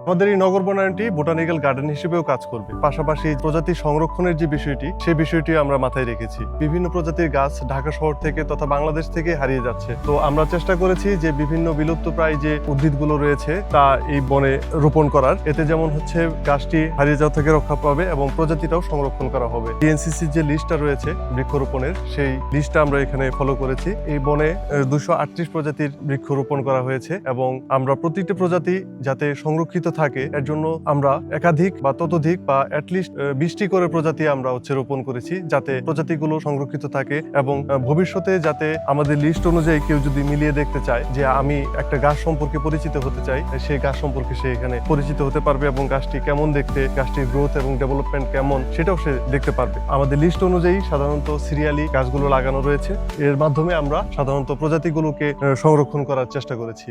আমাদের এই নগর বনায়নটি botanical garden হিসেবেও কাজ করবে। পাশাপাশি প্রজাতি সংরক্ষণের যে বিষয়টি, সেই বিষয়টি আমরা মাথায় রেখেছি। বিভিন্ন প্রজাতির গাছ ঢাকা শহর থেকে তথা বাংলাদেশ থেকে হারিয়ে যাচ্ছে। তো আমরা চেষ্টা করেছি যে বিভিন্ন বিলুপ্তপ্রায় যে উদ্ভিদগুলো রয়েছে তা এই বনে রোপণ করার। এতে যেমন হচ্ছে গাছটি হারিয়ে যাওয়া থেকে রক্ষা পাবে এবং প্রজাতিটাও সংরক্ষণ করা হবে। ডিএনসিসির যে লিস্টটা রয়েছে বৃক্ষরোপণের, সেই লিস্টটা আমরা এখানে ফলো করেছি। এই বনে 238 প্রজাতির বৃক্ষরোপণ করা হয়েছে এবং আমরা প্রতিটি প্রজাতি যাতে সংরক্ষিত থাকে এর জন্য আমরা একাধিক বা ততোধিক বা অ্যাটলিস্ট 20টি করে প্রজাতি আমরা রোপণ করেছি, যাতে প্রজাতিগুলো সংরক্ষিত থাকে এবং ভবিষ্যতে যাতে আমাদের লিস্ট অনুযায়ী কেউ যদি মিলিয়ে দেখতে চায় যে আমি একটা গাছ সম্পর্কে পরিচিত হতে চাই, সেই গাছ সম্পর্কে সে এখানে পরিচিত হতে পারবে এবং গাছটি কেমন দেখতে, গাছটির গ্রোথ এবং ডেভেলপমেন্ট কেমন সেটাও সে দেখতে পারবে। আমাদের লিস্ট অনুযায়ী সাধারণত সিরিয়ালি গাছগুলো লাগানো রয়েছে। এর মাধ্যমে আমরা সাধারণত প্রজাতিগুলোকে সংরক্ষণ করার চেষ্টা করেছি।